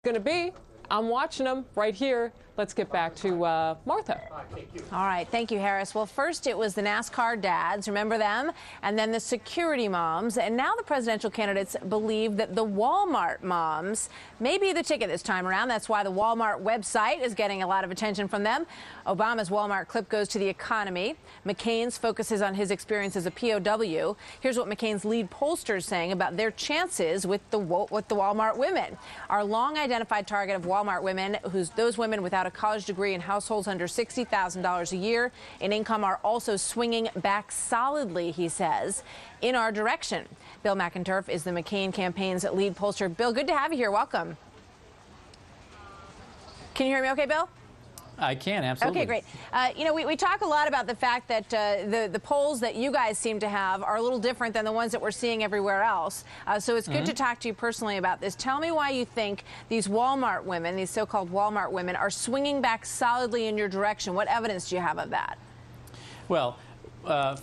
going to be. I'm watching them right here. Let's get back to Martha. All right. Thank you, Harris. Well, first it was the NASCAR dads. Remember them? And then the security moms. And now the presidential candidates believe that the Wal-Mart moms may be the ticket this time around. That's why the Wal-Mart website is getting a lot of attention from them. Obama's Wal-Mart clip goes to the economy. McCain's focuses on his experience as a POW. Here's what McCain's lead pollster is saying about their chances with the Wal-Mart women. Our long-identified target of Wal-Mart women, those women without a college degree and households under $60,000 a year in income, are also swinging back solidly, he says, in our direction. Bill McInturff is the McCain campaign's lead pollster. Bill, good to have you here. Welcome. Can you hear me okay, Bill? I can, absolutely. Okay, great. You know, we talk a lot about the fact that the polls that you guys seem to have are a little different than the ones that we're seeing everywhere else. So it's good to talk to you personally about this. Tell me why you think these Wal-Mart women, these so-called Wal-Mart women, are swinging back solidly in your direction. What evidence do you have of that? Well,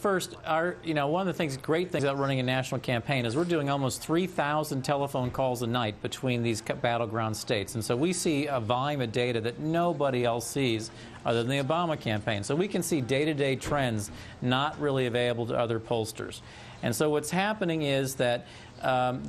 first, one of the great things about running a national campaign is we're doing almost 3,000 telephone calls a night between these battleground states. And so we see a volume of data that nobody else sees other than the Obama campaign. So we can see day-to-day trends not really available to other pollsters. And so what's happening is that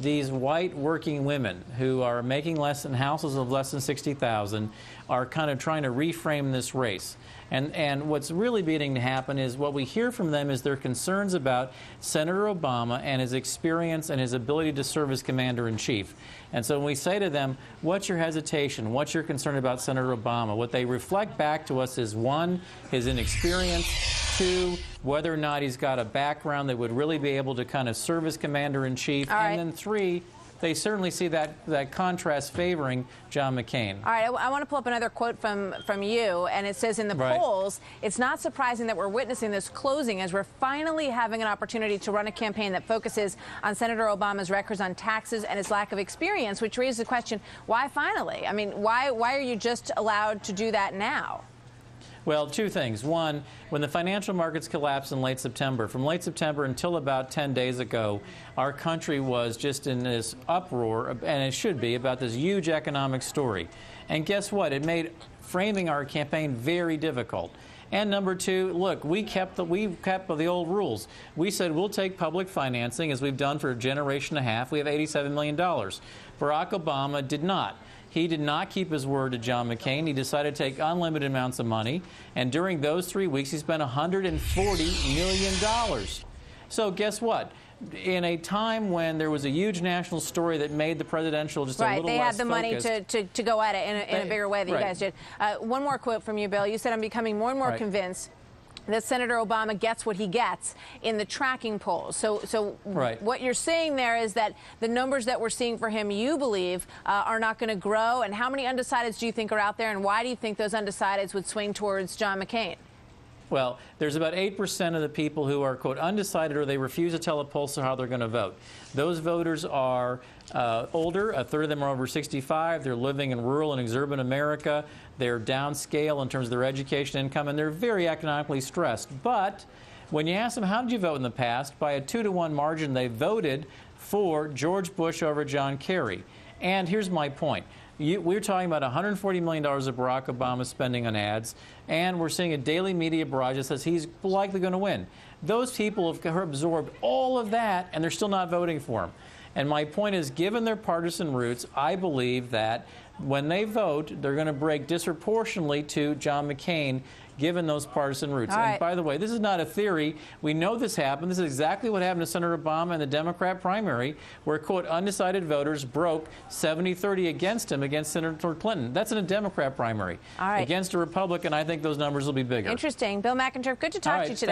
these white working women who are making houses of less than 60,000 are kind of trying to reframe this race. And what's really beginning to happen is what we hear from them is their concerns about Senator Obama and his experience and his ability to serve as commander-in-chief. And so when we say to them, what's your hesitation? What's your concern about Senator Obama? What they reflect back to us is, one, his inexperience, two, whether or not he's got a background that would really be able to kind of serve as commander-in-chief, and then three, they certainly see that contrast favoring John McCain. All right, I want to pull up another quote from you, and it says in the polls, it's not surprising that we're witnessing this closing as we're finally having an opportunity to run a campaign that focuses on Senator Obama's records on taxes and his lack of experience, which raises the question, why finally? I mean, why are you just allowed to do that now? Well, two things. One, when the financial markets collapsed in late September, from late September until about 10 days ago, our country was just in this uproar, and it should be, about this huge economic story. And guess what? It made framing our campaign very difficult. And number two, look, we kept the old rules. We said we'll take public financing, as we've done for a generation and a half. We have $87 million. Barack Obama did not. He did not keep his word to John McCain. He decided to take unlimited amounts of money. And during those 3 weeks, he spent $140 million. So guess what? In a time when there was a huge national story that made the presidential just a little less they had the focused, money to go at it in a bigger way than you guys did. One more quote from you, Bill. You said, I'm becoming more and more convinced that Senator Obama gets what he gets in the tracking polls. So what you're saying there is that the numbers that we're seeing for him, you believe, are not going to grow. And how many undecideds do you think are out there, and why do you think those undecideds would swing towards John McCain? Well, there's about 8% of the people who are, quote, undecided, or they refuse to tell a pollster how they're going to vote. Those voters are older. A third of them are over 65. They're living in rural and exurban America. They're downscale in terms of their education income, and they're very economically stressed. But when you ask them, how did you vote in the past, by a 2-to-1 margin, they voted for George Bush over John Kerry. And here's my point. We're talking about $140 million of Barack Obama spending on ads, and we're seeing a daily media barrage that says he's likely going to win. Those people have absorbed all of that, and they're still not voting for him. And my point is, given their partisan roots, I believe that when they vote, they're going to break disproportionately to John McCain, given those partisan roots. And by the way, this is not a theory. We know this happened. This is exactly what happened to Senator Obama in the Democrat primary, where, quote, undecided voters broke 70-30 against him, against Senator Clinton. That's in a Democrat primary. Against a Republican, I think those numbers will be bigger. Interesting. Bill McInturff, good to talk to you today.